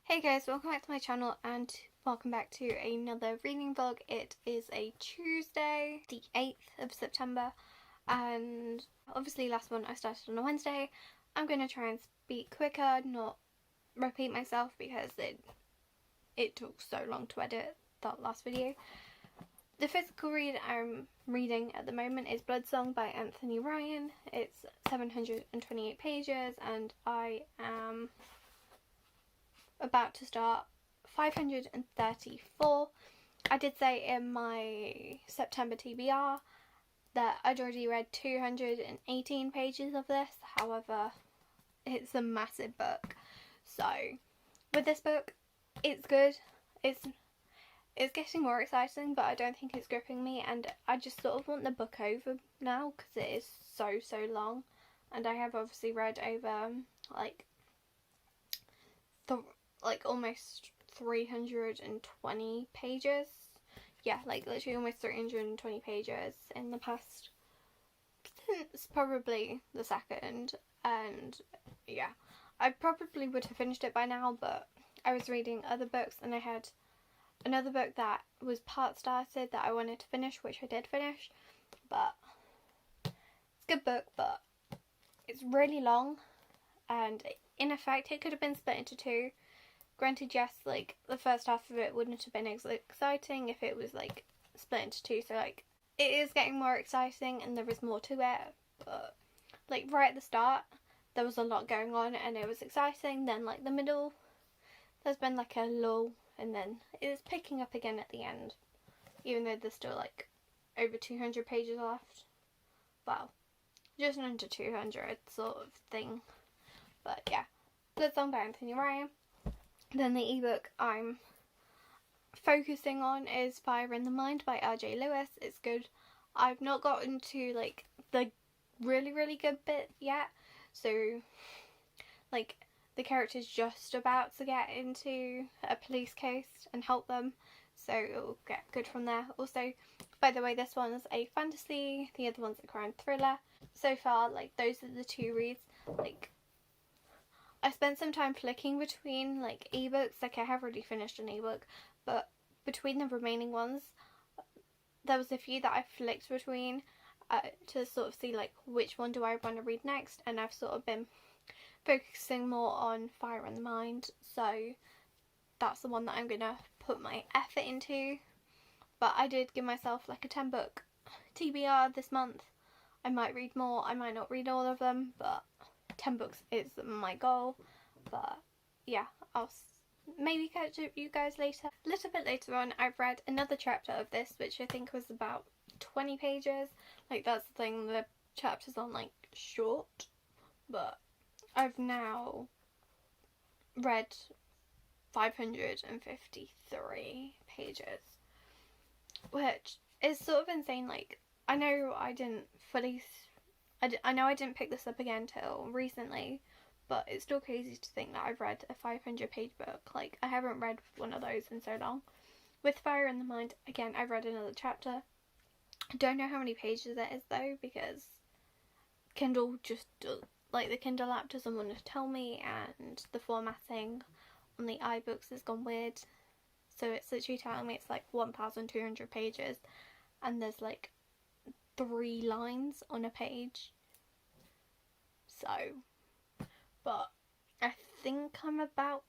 Hey guys, welcome back to my channel and welcome back to another reading vlog. It is a Tuesday, the 8th of September, and obviously last one I started on a Wednesday. I'm going to try and speak quicker, not repeat myself because it took so long to edit that last video. The physical read I'm reading at the moment is Bloodsong by Anthony Ryan. It's 728 pages and I am about to start 534. I did say in my September TBR that I'd already read 218 pages of this, however it's a massive book. So with this book, it's good, it's getting more exciting, but I don't think it's gripping me, and I just sort of want the book over now because it is so long, and I have obviously read over like almost 320 pages. Yeah, like literally almost 320 pages in the past, since probably the second, and yeah, I probably would have finished it by now, but I was reading other books and I had another book that was part started that I wanted to finish, which I did finish, but it's a good book, but it's really long, and in effect it could have been split into two. Granted, yes, like the first half of it wouldn't have been as exciting if it was like split into two, so like it is getting more exciting and there is more to it, but like right at the start there was a lot going on and it was exciting. Then like the middle there's been like a lull, and then it is picking up again at the end, even though there's still like over 200 pages left. Well, just under 200 sort of thing, but yeah. Bloodsong by Anthony Ryan. Then the ebook I'm focusing on is Fire in the Mind by R.J. Lewis. It's good. I've not gotten to like the really good bit yet, so like the character's just about to get into a police case and help them, so it'll get good from there. Also, by the way, this one's a fantasy, the other one's a crime thriller. So far, like those are the two reads. Like I spent some time flicking between like ebooks, like I have already finished an ebook, but between the remaining ones there was a few that I flicked between to sort of see like which one do I want to read next, and I've sort of been focusing more on Fire in the Mind, so that's the one that I'm gonna put my effort into. But I did give myself like a 10 book TBR this month. I might read more, I might not read all of them, but 10 books is my goal. But yeah, I'll maybe catch up with you guys later. A little bit later on, I've read another chapter of this, which I think was about 20 pages. Like that's the thing, the chapters aren't like short, but I've now read 553 pages, which is sort of insane. Like I know I didn't fully I know I didn't pick this up again till recently, but it's still crazy to think that I've read a 500 page book. Like I haven't read one of those in so long. With Fire in the Mind, again, I've read another chapter. I don't know how many pages it is though, because Kindle just does, like the Kindle app doesn't want to tell me, and the formatting on the iBooks has gone weird. So it's literally telling me it's like 1,200 pages and there's like 3 lines on a page. So, but I think I'm about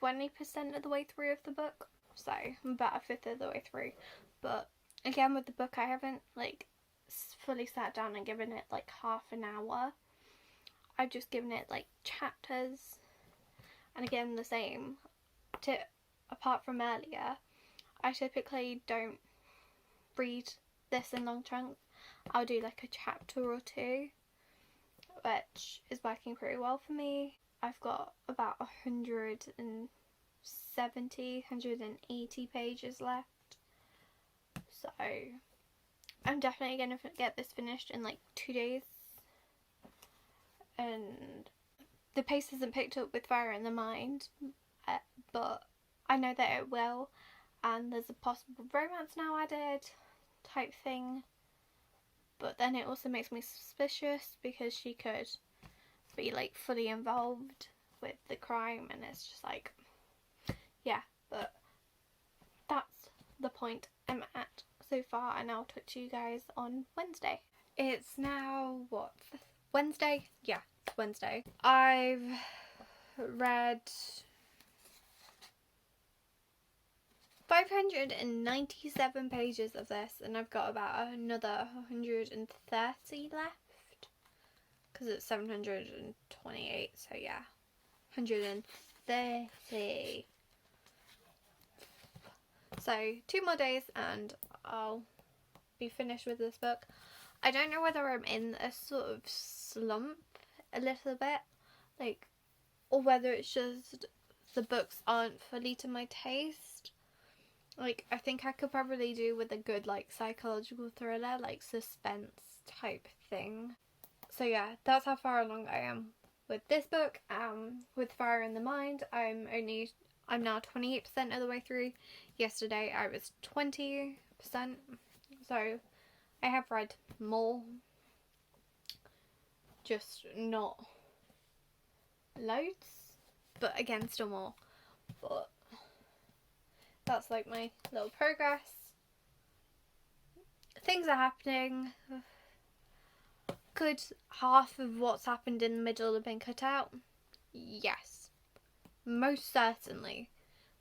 20% of the way through of the book, so I'm about a fifth of the way through. But again, with the book, I haven't like fully sat down and given it like half an hour. I've just given it like chapters, and again the same apart from earlier, I typically don't read this in long chunks. I'll do like a chapter or two, which is working pretty well for me. I've got about 180 pages left, so I'm definitely going to get this finished in like 2 days. And the pace hasn't picked up with Fire in the Mind, but I know that it will, and there's a possible romance now added type thing. But then it also makes me suspicious because she could be like fully involved with the crime, and it's just like yeah, but that's the point I'm at so far, and I'll talk to you guys on Wednesday. It's now, what, Wednesday? Yeah, it's Wednesday. I've read 597 pages of this, and I've got about another 130 left, because it's 728, so yeah, 130. So 2 more days and I'll be finished with this book. I don't know whether I'm in a sort of slump a little bit, like, or whether it's just the books aren't fully to my taste. Like, I think I could probably do with a good, like, psychological thriller, like, suspense type thing. So yeah, that's how far along I am with this book. With Fire in the Mind, I'm now 28% of the way through. Yesterday I was 20%, so I have read more, just not loads, but again, still more. But that's like my little progress. Things are happening. Could half of what's happened in the middle have been cut out? Yes, most certainly.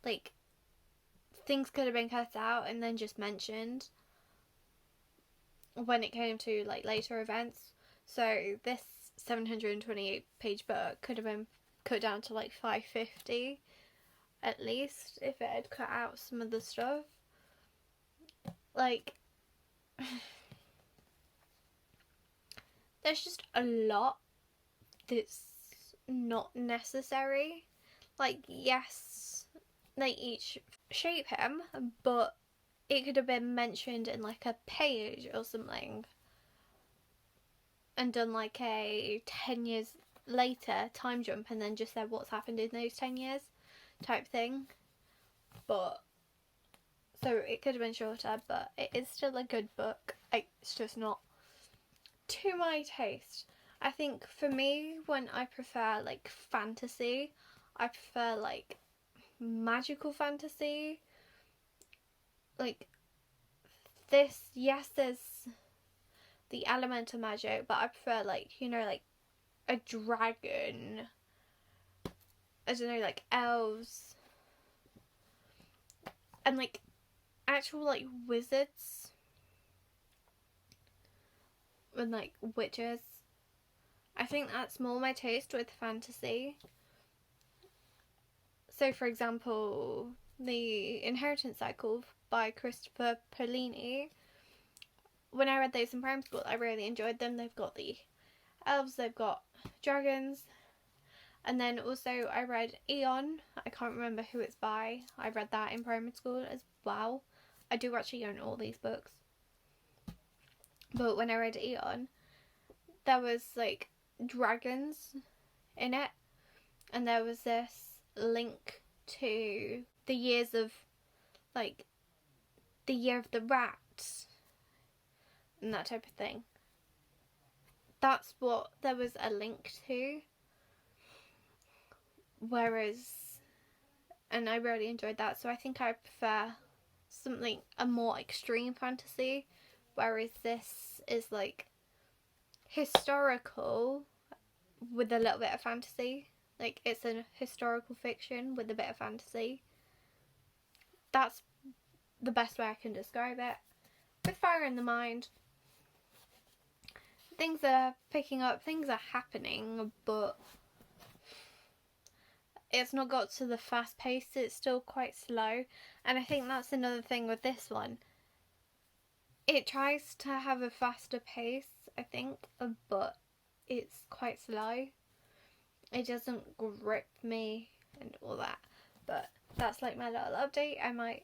Like, things could have been cut out and then just mentioned when it came to, like, later events. So this 728 page book could have been cut down to like 550 at least if it had cut out some of the stuff. Like, there's just a lot that's not necessary. Like, yes, they each shape him, but it could have been mentioned in like a page or something and done like a 10 years later time jump and then just said what's happened in those 10 years type thing. But so it could have been shorter, but it is still a good book. It's just not to my taste. I think for me, when I prefer like fantasy, I prefer like magical fantasy. Like this, yes, there's the element of magic, but I prefer like, you know, like a dragon, I don't know, like elves, and like actual like wizards and like witches. I think that's more my taste with fantasy. So for example, the Inheritance Cycle by Christopher Paolini, when I read those in primary school, I really enjoyed them. They've got the elves, they've got dragons, and then also I read Eon. I can't remember who it's by. I read that in primary school as well. I do actually own all these books. But when I read Eon, there was like dragons in it, and there was this link to the years of, like, the year of the rats and that type of thing. That's what there was a link to. Whereas, and I really enjoyed that, so I think I prefer something, a more extreme fantasy, whereas this is like historical with a little bit of fantasy. Like, it's a historical fiction with a bit of fantasy. That's the best way I can describe it. With Fire in the Mind, things are picking up, things are happening, but it's not got to the fast pace, it's still quite slow. And I think that's another thing with this one. It tries to have a faster pace, I think, but it's quite slow. It doesn't grip me and all that. But that's like my little update. I might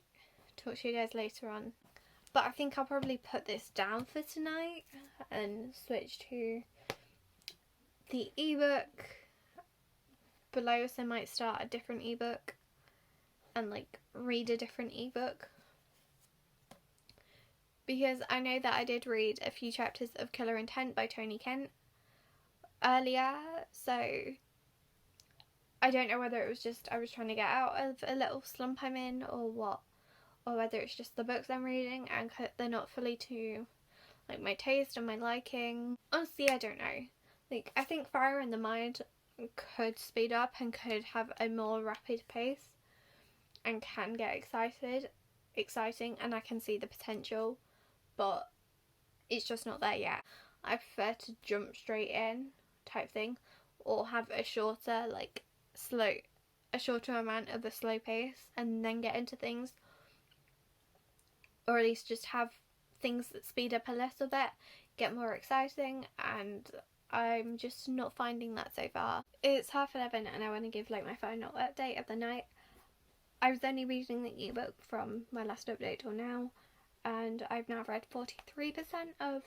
talk to you guys later on. But I think I'll probably put this down for tonight and switch to the ebook below, so I might start a different ebook and like read a different ebook, because I know that I did read a few chapters of Killer Intent by Tony Kent earlier, so I don't know whether it was just I was trying to get out of a little slump I'm in or what, or whether it's just the books I'm reading and they're not fully to like my taste and my liking. Honestly, I don't know. Like, I think Fire in the Mind could speed up and could have a more rapid pace and can get exciting, and I can see the potential, but it's just not there yet. I prefer to jump straight in type thing, or have a shorter amount of a slow pace and then get into things, or at least just have things that speed up a little bit, get more exciting, and I'm just not finding that so far. It's 11:30 and I want to give like my final update of the night. I was only reading the ebook from my last update till now, and I've now read 43% of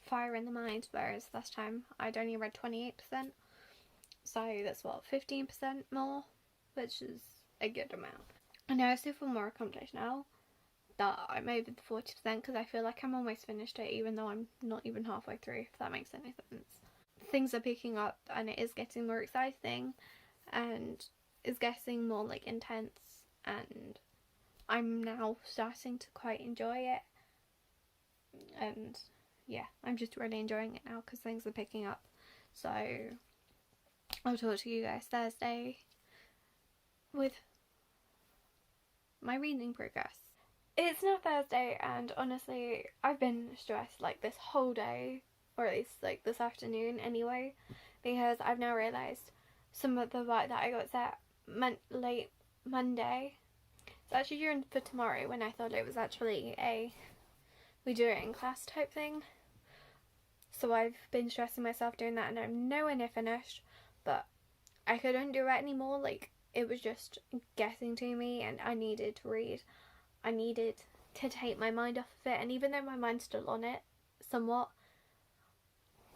Fire in the Mind, whereas last time I'd only read 28%. So that's what, 15% more, which is a good amount. And I also feel more accomplished now that I'm over the 40% because I feel like I'm almost finished it, even though I'm not even halfway through, if that makes any sense. Things are picking up and it is getting more exciting and is getting more like intense, and I'm now starting to quite enjoy it. And yeah, I'm just really enjoying it now because things are picking up. So I'll talk to you guys Thursday with my reading progress. It's now Thursday, and honestly I've been stressed like this whole day, or at least like this afternoon anyway, because I've now realised some of the work that I got set late Monday. It's actually due for tomorrow, when I thought it was actually we do it in class type thing. So I've been stressing myself doing that, and I'm nowhere near finished, but I couldn't do it anymore. Like, it was just getting to me and I needed to read. I needed to take my mind off of it, and even though my mind's still on it somewhat,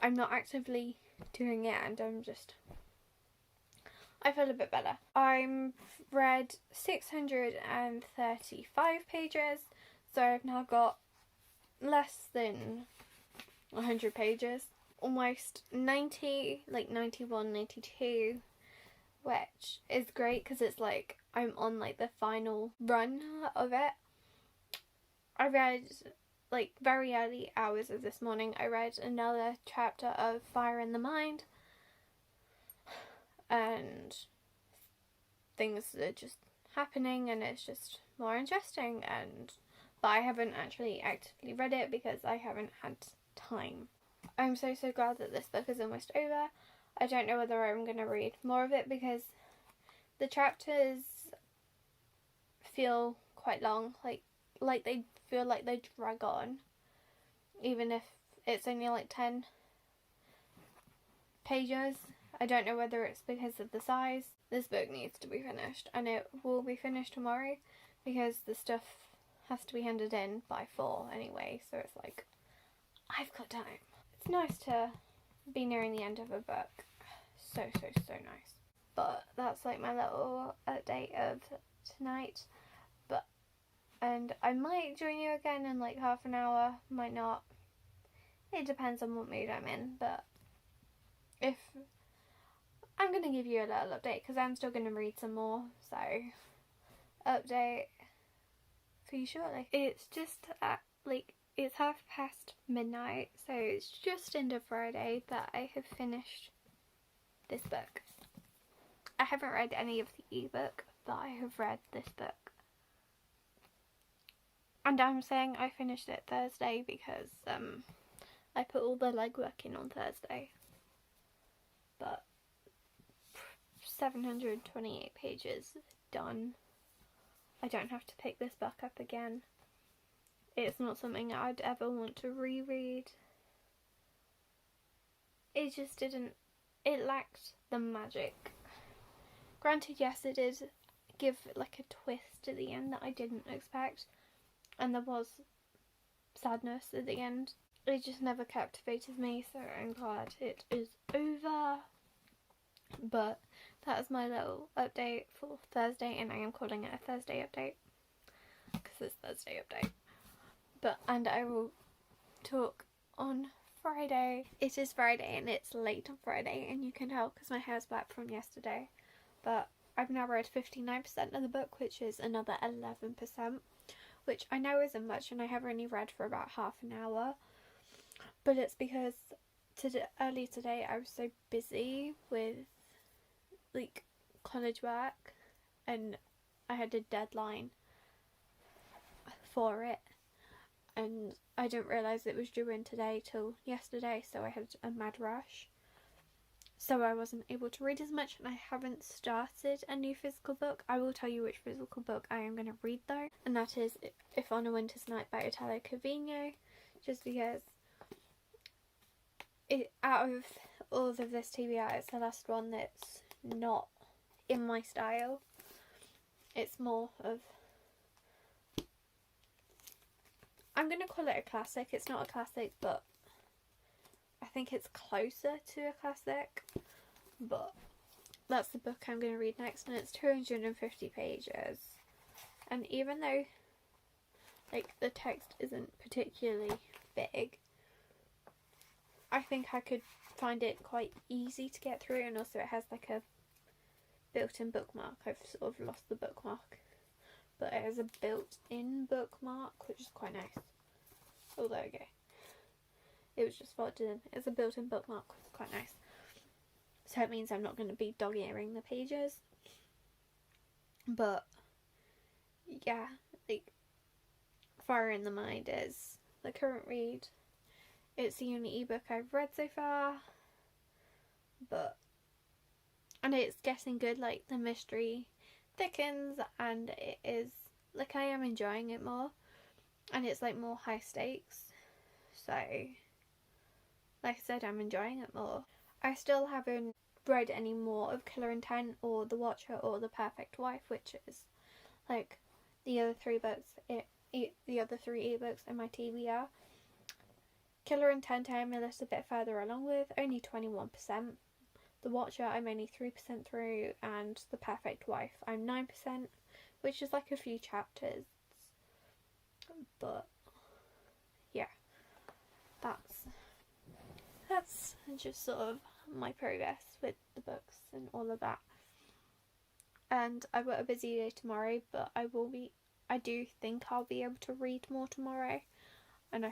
I'm not actively doing it, and I feel a bit better. I've read 635 pages, so I've now got less than 100 pages, almost 90, like 91, 92, which is great because it's like I'm on like the final run of it. I read like very early hours of this morning, I read another chapter of Fire in the Mind, and things are just happening and it's just more interesting, but I haven't actually actively read it because I haven't had time. I'm so glad that this book is almost over. I don't know whether I'm going to read more of it because the chapters feel quite long, like they feel like they drag on, even if it's only like 10 pages. I don't know whether it's because of the size. This book needs to be finished, and it will be finished tomorrow because the stuff has to be handed in by 4 anyway, so it's like, I've got time. It's nice to be nearing the end of a book. So nice. But that's like my little update of tonight. And I might join you again in like half an hour, might not. It depends on what mood I'm in, but if I'm going to give you a little update because I'm still going to read some more, so update for you shortly. It's just it's midnight, so it's just end of Friday that I have finished this book. I haven't read any of the ebook, but I have read this book. And I'm saying I finished it Thursday because I put all the legwork in on Thursday. But 728 pages done. I don't have to pick this book up again. It's not something I'd ever want to reread. It just didn't, it lacked the magic. Granted, yes, it did give like a twist at the end that I didn't expect, and there was sadness at the end. It just never captivated me, so I'm glad it is over. But that is my little update for Thursday, and I am calling it a Thursday update because it's Thursday update. And I will talk on Friday. It is Friday and it's late on Friday, and you can tell because my hair's back from yesterday. but I've now read 59% of the book, which is another 11%, which I know isn't much, and I have only read for about half an hour. But it's because early today I was so busy with like college work, and I had a deadline for it, and I didn't realise it was due in today till yesterday, so I had a mad rush. So I wasn't able to read as much, and I haven't started a new physical book. I will tell you which physical book I am going to read though, and that is If on a Winter's Night by Italo Calvino, just because out of all of this TBR, it's the last one that's not in my style. It's more of, I'm going to call it a classic. It's not a classic, but I think it's closer to a classic. But that's the book I'm going to read next, and it's 250 pages. And even though like the text isn't particularly big, I think I could find it quite easy to get through, and also it has like a built-in bookmark. I've sort of lost the bookmark, but it has a built-in bookmark, which is quite nice. Oh, there we go. It was just folded in. It's a built-in bookmark, which is quite nice. So it means I'm not going to be dog-earing the pages. But yeah, like Fire in the Mind is the current read. It's the only ebook I've read so far, and it's getting good. Like the mystery thickens, and it is like I am enjoying it more, and it's like more high stakes. So, like I said, I'm enjoying it more. I still haven't read any more of Killer Intent or The Watcher or The Perfect Wife, which is like the other three books. The other three ebooks in my TBR. Killer Intent I'm a little bit further along with, only 21%. The Watcher I'm only 3% through, and The Perfect Wife I'm 9%, which is like a few chapters. But yeah, that's just sort of my progress with the books and all of that. And I've got a busy day tomorrow, but I do think I'll be able to read more tomorrow, and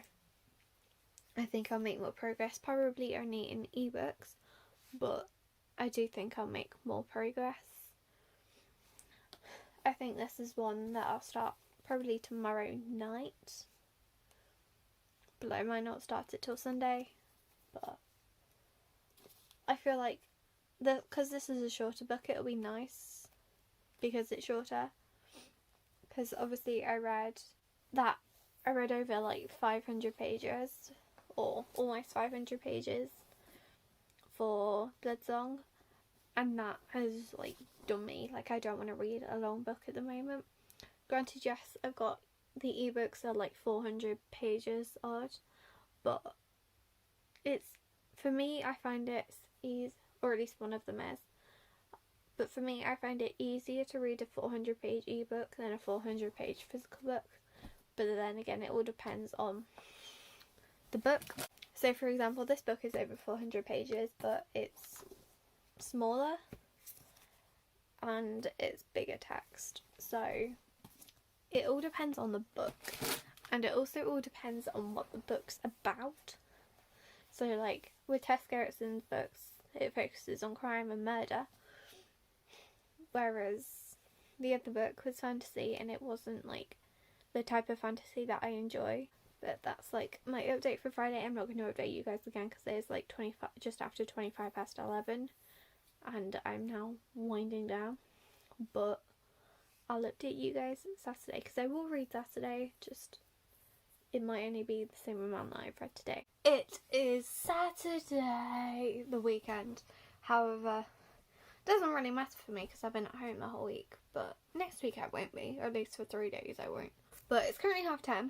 I think I'll make more progress, probably only in ebooks, but I do think I'll make more progress. I think this is one that I'll start probably tomorrow night, but I might not start it till Sunday. But I feel like because this is a shorter book, it'll be nice because it's shorter. Because obviously I read over like 500 pages, or almost 500 pages for Bloodsong, and that has like done me. Like I don't want to read a long book at the moment. Granted, yes, I've got the ebooks are like 400 pages odd, but it's, for me, I find it's easy, or at least one of them is, but for me I find it easier to read a 400 page ebook than a 400 page physical book. But then again, it all depends on the book. So for example, this book is over 400 pages, but it's smaller and it's bigger text. So it all depends on the book, and it also all depends on what the book's about. So like with Tess Gerritsen's books, it focuses on crime and murder, whereas the other book was fantasy, and it wasn't like the type of fantasy that I enjoy. But that's like my update for Friday. I'm not going to update you guys again because it's like just after 25 past 11 and I'm now winding down, but I'll update you guys Saturday because I will read Saturday, just it might only be the same amount that I've read today. It is Saturday, the weekend. However, it doesn't really matter for me because I've been at home the whole week, but next week I won't be, or at least for 3 days I won't. But it's currently 10:30.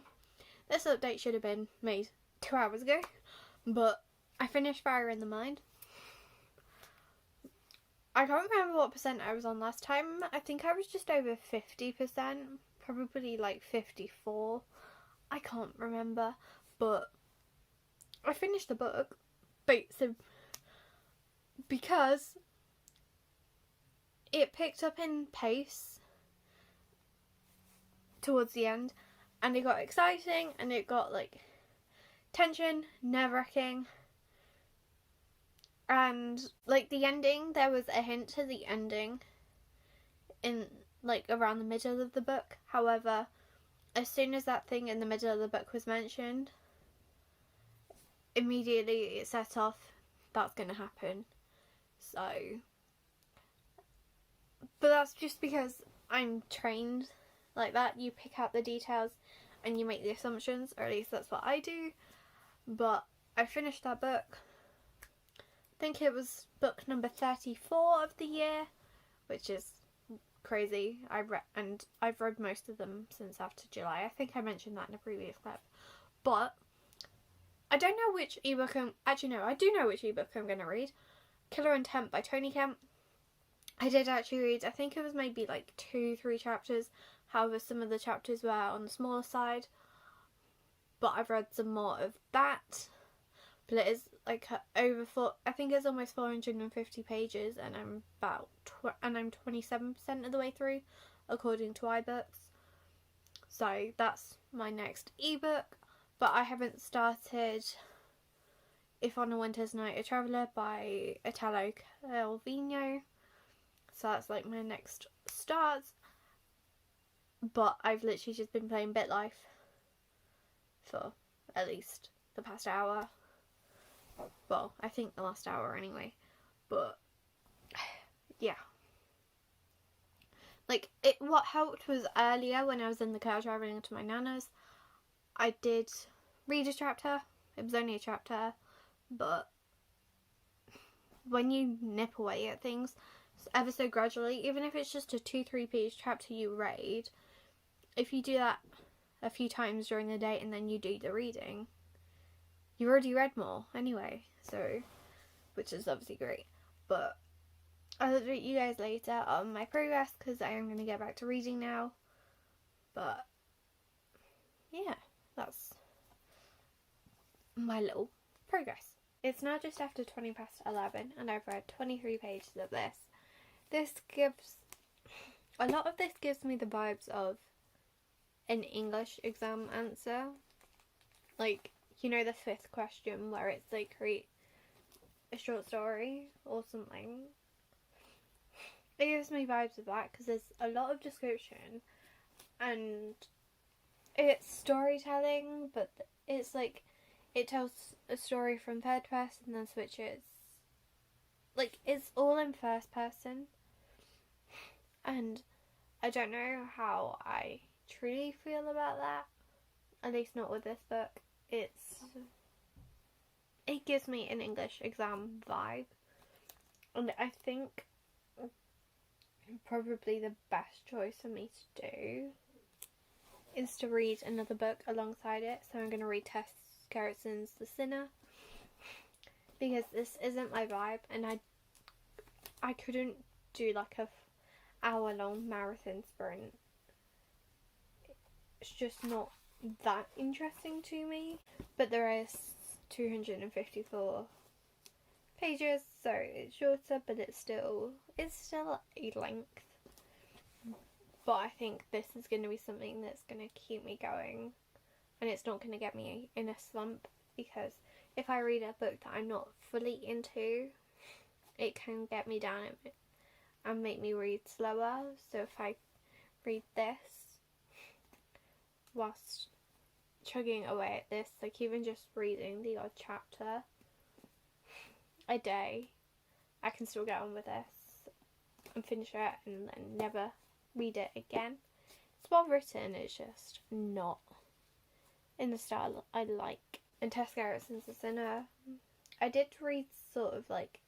This update should have been made 2 hours ago, but I finished Fire in the Mind. I can't remember what percent I was on last time. I think I was just over 50%, probably like 54. I can't remember, but I finished the book. But so because it picked up in pace towards the end, and it got exciting, and it got like tension, nerve-wracking, and like the ending, there was a hint to the ending in like around the middle of the book. However, as soon as that thing in the middle of the book was mentioned, immediately it set off that's going to happen. So, but that's just because I'm trained like that. You pick out the details and you make the assumptions, or at least that's what I do. But I finished that book. I think it was book number 34 of the year, which is crazy. I've read most of them since after July. I think I mentioned that in a previous clip. But I don't know which ebook I do know which ebook I'm going to read. Killer Intent by Tony Kemp. I did actually read, I think it was maybe like 2-3 chapters. However, some of the chapters were on the smaller side. But I've read some more of that. But it is like I think it's almost 450 pages, and I'm 27% of the way through, according to iBooks. So that's my next ebook. But I haven't started If on a Winter's Night a Traveller by Italo Calvino. So that's like my next start. But I've literally just been playing BitLife for at least the past hour. Well, I think the last hour anyway. But yeah. Like, what helped was earlier when I was in the car travelling to my nana's, I did read a chapter. It was only a chapter. But when you nip away at things ever so gradually, even if it's just a 2-3 page chapter you read, if you do that a few times during the day and then you do the reading, you've already read more anyway, so, which is obviously great. But I'll update you guys later on my progress, because I am going to get back to reading now. But yeah, that's my little progress. It's now just after 11:20, and I've read 23 pages of this. A lot of this gives me the vibes of an English exam answer. Like, you know, the 5th question where it's like, create a short story or something. It gives me vibes of that, because there's a lot of description and it's storytelling, but it's like, it tells a story from third person, then switches. Like, it's all in first person. And I don't know how I truly feel about that. At least not with this book. It gives me an English exam vibe. And I think probably the best choice for me to do is to read another book alongside it. So I'm going to read Tess Gerritsen's The Sinner, because this isn't my vibe, and I couldn't do like a hour-long marathon sprint. It's just not that interesting to me. But there is 254 pages, so it's shorter, but it's still a length. But I think this is going to be something that's going to keep me going, and it's not going to get me in a slump, because if I read a book that I'm not fully into, it can get me down and make me read slower. So if I read this whilst chugging away at this, like even just reading the odd chapter a day, I can still get on with this and finish it and then never read it again. It's well written, it's just not in the style I like. And Tess Gerritsen's The Sinner, I did read sort of like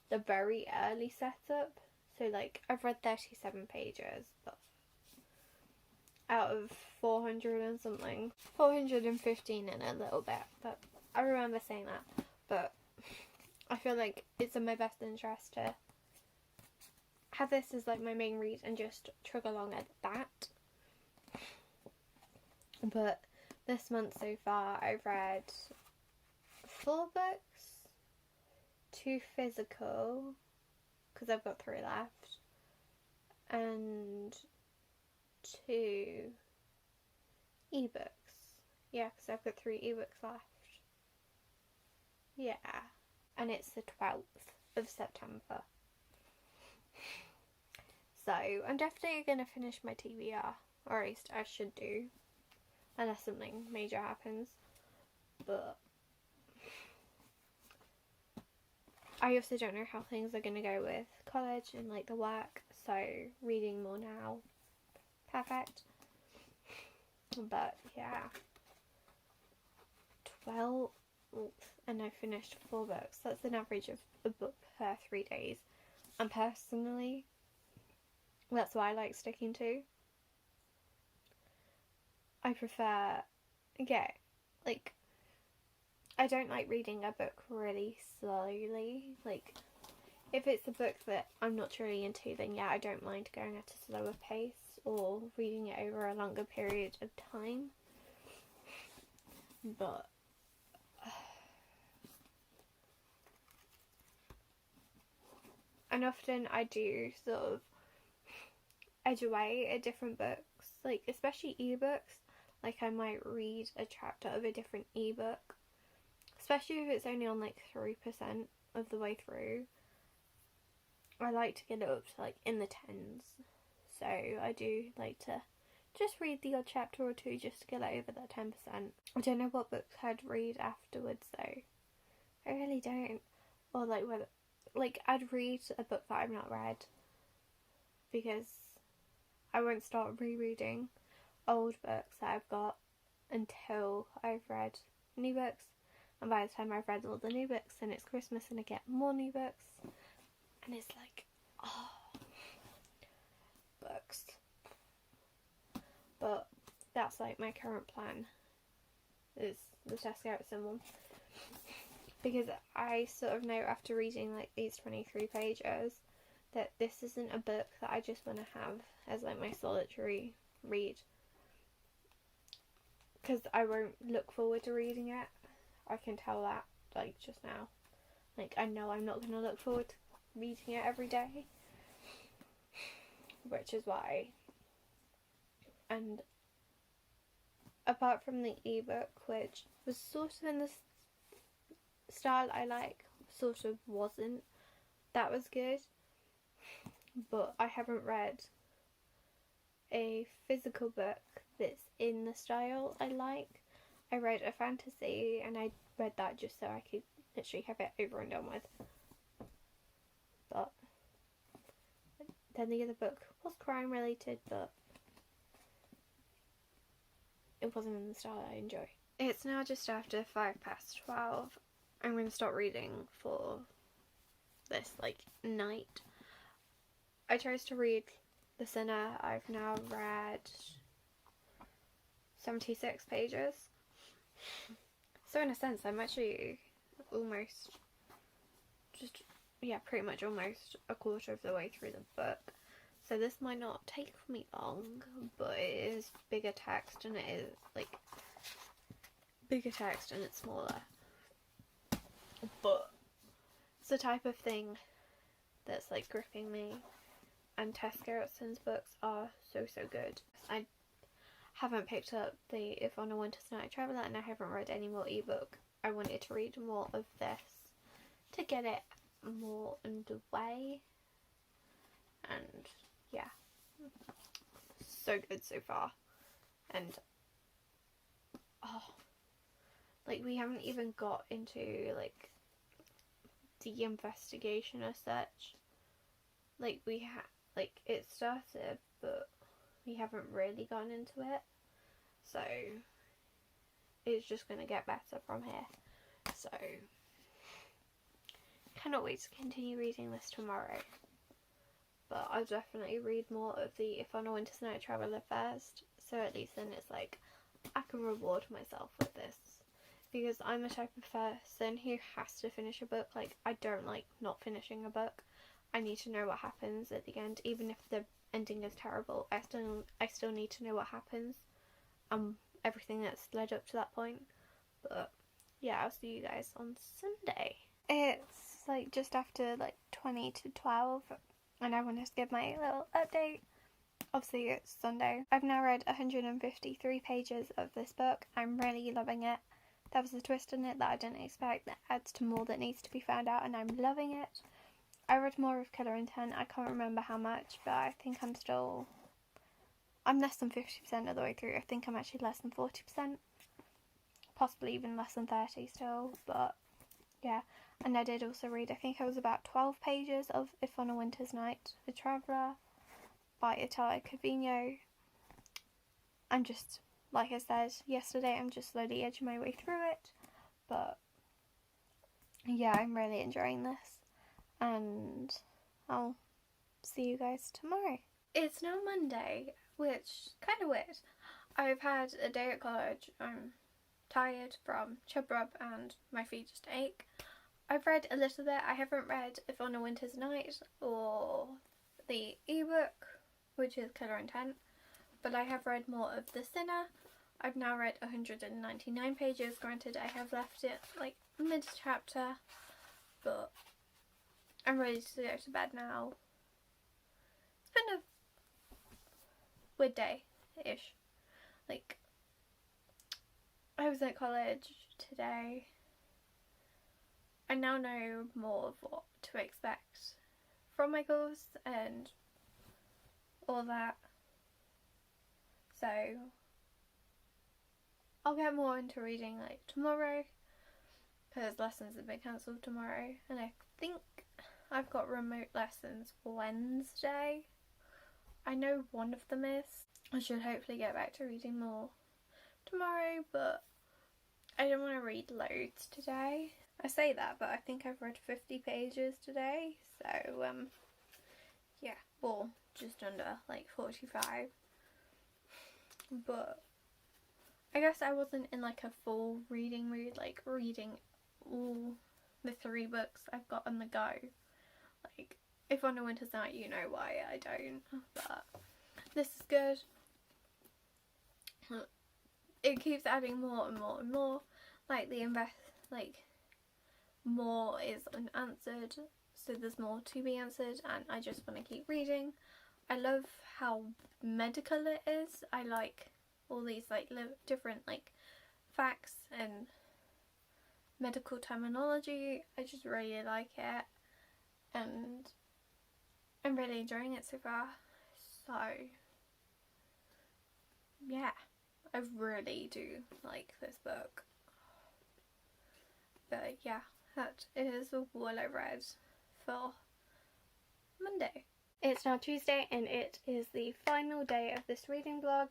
the very early setup, so like I've read 37 pages, but out of 400 and something, 415 and a little bit, but I remember saying that. But I feel like it's in my best interest to have this as like my main read and just chug along at that. But this month so far I've read 4 books, 2 physical, because I've got 3 left, and 2 ebooks. Yeah, because I've got 3 ebooks left. Yeah, and it's the 12th of September. So I'm definitely going to finish my TBR, or at least I should do, unless something major happens. But I also don't know how things are going to go with college and like the work, so reading more now, perfect. But yeah, 12, and I finished 4 books. That's an average of a book per 3 days, and personally, that's what I like sticking to. I prefer, like, I don't like reading a book really slowly. Like, if it's a book that I'm not really into, then yeah, I don't mind going at a slower pace or reading it over a longer period of time. But and often I do sort of edge away at different books, like especially ebooks. Like I might read a chapter of a different ebook, especially if it's only on like 3% of the way through. I like to get it up to like in the 10s, so I do like to just read the odd chapter or 2 just to get it over that 10%. I don't know what books I'd read afterwards though. I really don't. Or like whether, like I'd read a book that I've not read, because I won't start rereading old books that I've got until I've read new books. And by the time I've read all the new books, then it's Christmas and I get more new books. And it's like, oh, books. But that's like my current plan, is the Tesco at someone. Because I sort of know after reading like these 23 pages that this isn't a book that I just want to have as like my solitary read. Because I won't look forward to reading it. I can tell that like just now. Like I know I'm not going to look forward to reading it every day. Which is why. And apart from the ebook, which was sort of in the style I like, sort of wasn't, that was good. But I haven't read a physical book that's in the style I like. I read a fantasy and I read that just so I could literally have it over and done with. But then the other book was crime related, but it wasn't in the style I enjoy. It's now just after 12:05. I'm going to start reading for this like night. I chose to read The Sinner. I've now read 76 pages. So in a sense, I'm actually almost pretty much almost a quarter of the way through the book. So this might not take me long, but it is bigger text and it is like bigger text and it's smaller. But it's the type of thing that's like gripping me, and Tess Gerritsen's books are so good. I haven't picked up the If on a Winter's Night Traveller and I haven't read any more ebook. I wanted to read more of this to get it more underway, and yeah, so good so far. And like we haven't even got into like the investigation as such. Like it started, but we haven't really gone into it, so it's just gonna get better from here. So cannot wait to continue reading this tomorrow. But I'll definitely read more of the If on a Winter's Night Traveller first, so at least then it's like I can reward myself with this. Because I'm the type of person who has to finish a book. Like, I don't like not finishing a book. I need to know what happens at the end. Even if the ending is terrible, I still need to know what happens. Everything that's led up to that point. But yeah, I'll see you guys on Sunday. It's like just after like 20 to 12. and I wanted to give my little update. Obviously it's Sunday. I've now read 153 pages of this book. I'm really loving it. There was a twist in it that I didn't expect that adds to more that needs to be found out, and I'm loving it. I read more of Killer Intent. I can't remember how much, but I think I'm less than 50% of the way through. I think I'm actually less than 40%. Possibly even less than 30 still, but yeah. And I did also read, I think it was about 12 pages of If on a Winter's Night, A Traveller by Italo Calvino. I'm just, like I said yesterday, I'm just slowly edging my way through it. But yeah, I'm really enjoying this. And I'll see you guys tomorrow. It's now Monday, which kind of weird. I've had a day at college. I'm tired from chub rub and my feet just ache. I've read a little bit. I haven't read If on a Winter's Night or the ebook, which is Killer Intent, but I have read more of The Sinner. I've now read 199 pages. Granted, I have left it like mid-chapter, but I'm ready to go to bed now. It's been a weird day-ish. Like, I was at college today. I now know more of what to expect from my course and all that. So I'll get more into reading like tomorrow, because lessons have been cancelled tomorrow, and I think I've got remote lessons Wednesday. I know one of them is. I should hopefully get back to reading more tomorrow, but I don't want to read loads today. I say that, but I think I've read 50 pages today, so yeah, well, just under like 45. But I guess I wasn't in like a full reading mood, like reading all the 3 books I've got on the go. Like, If on a Winter's Night, you know why I don't, but this is good. It keeps adding more and more and more. Like more is unanswered, so there's more to be answered, and I just want to keep reading. I love how medical it is. I like all these like different like facts and medical terminology. I just really like it, and I'm really enjoying it so far. So yeah, I really do like this book. But yeah, that is what I read for Monday. It's now Tuesday, and it is the final day of this reading vlog.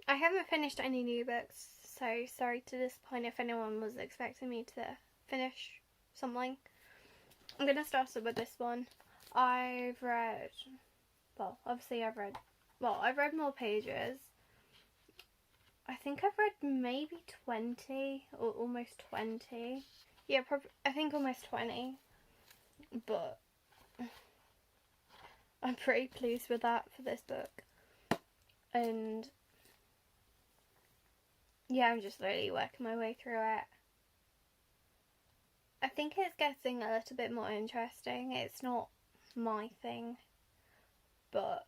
I haven't finished any new books, so sorry to disappoint if anyone was expecting me to finish something. I'm going to start off with this one. I've read more pages. I think I've read maybe 20 or almost 20. Yeah, I think almost 20. But I'm pretty pleased with that for this book. And yeah, I'm just really working my way through it. I think it's getting a little bit more interesting. It's not my thing, but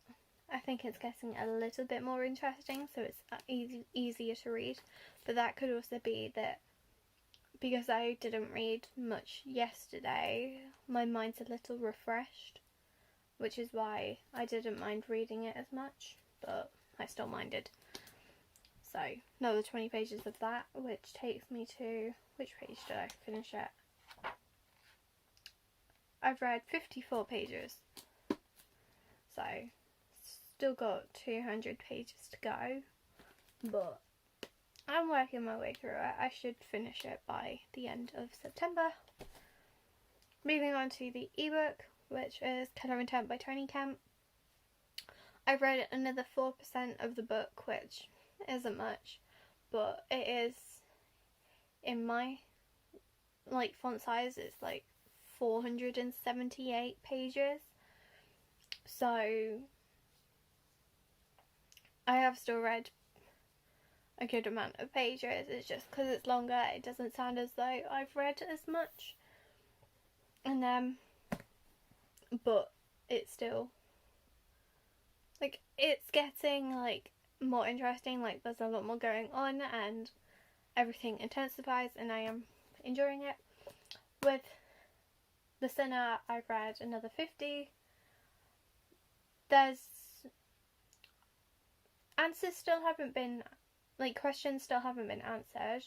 I think it's getting a little bit more interesting, so it's easier to read. But that could also be that because I didn't read much yesterday, my mind's a little refreshed, which is why I didn't mind reading it as much, but I still minded. So, another 20 pages of that, which takes me to, which page did I finish at? I've read 54 pages, so still got 200 pages to go, but I'm working my way through it. I should finish it by the end of September. Moving on to the ebook, which is Killer Intent by Tony Kemp. I've read another 4% of the book, which isn't much, but it is, in my like font size, it's like 478 pages, so I have still read a good amount of pages. It's just because it's longer, it doesn't sound as though I've read as much. And but it's still, like, it's getting, like, more interesting. Like, there's a lot more going on and everything intensifies, and I am enjoying it. With The Sinner, I've read another 50. There's answers still haven't been, like, questions still haven't been answered,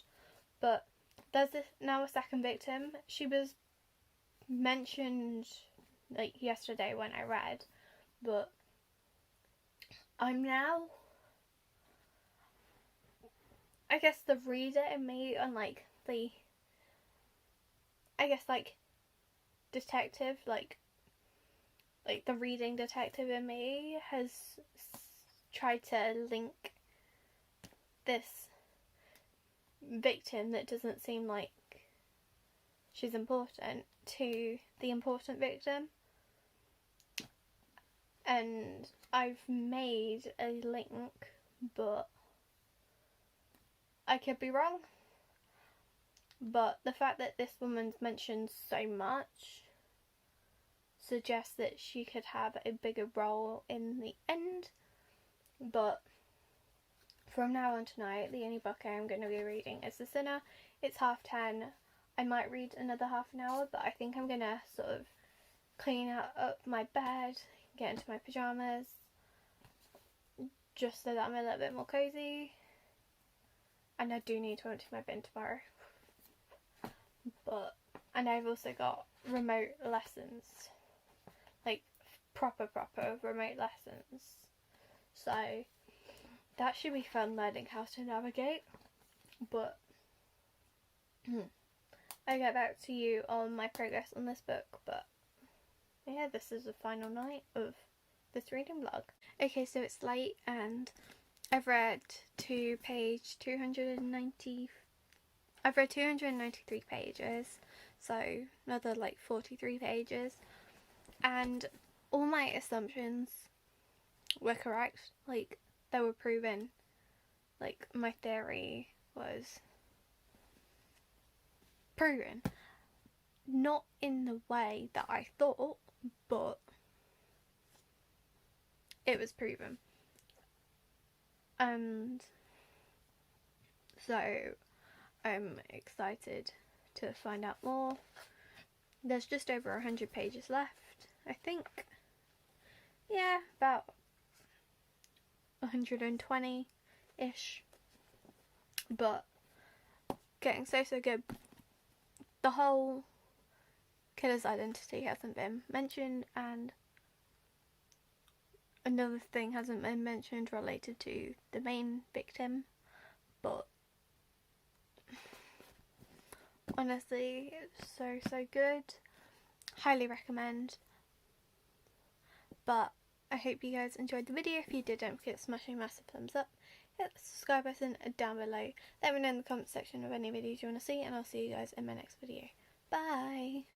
but there's now a second victim. She was mentioned, like, yesterday when I read, but I'm now, I guess the reader in me, and like the, I guess, like, detective, like the reading detective in me has tried to link this victim that doesn't seem like she's important to the important victim, and I've made a link, but I could be wrong. But the fact that this woman's mentioned so much suggests that she could have a bigger role in the end. But from now on tonight, the only book I am going to be reading is The Sinner. It's 10:30. I might read another half an hour, but I think I'm going to sort of clean up my bed, get into my pyjamas, just so that I'm a little bit more cozy. And I do need to empty my bin tomorrow. And I've also got remote lessons, like proper remote lessons. So that should be fun, learning how to navigate. But I'll get back to you on my progress on this book. But yeah, this is the final night of this reading vlog. Okay, so it's late and I've read to page 290. I've read 293 pages, so another like 43 pages, and all my assumptions were correct. Like, they were proven. Like, my theory was proven. Not in the way that I thought, but it was proven. And so I'm excited to find out more. There's just over 100 pages left, I think. Yeah, about 120-ish. But getting so good. The whole killer's identity hasn't been mentioned, and another thing hasn't been mentioned related to the main victim, but honestly, it's so good. Highly recommend. But I hope you guys enjoyed the video. If you did, don't forget to smash a massive thumbs up. Hit the subscribe button down below. Let me know in the comment section of any videos you want to see, and I'll see you guys in my next video. Bye!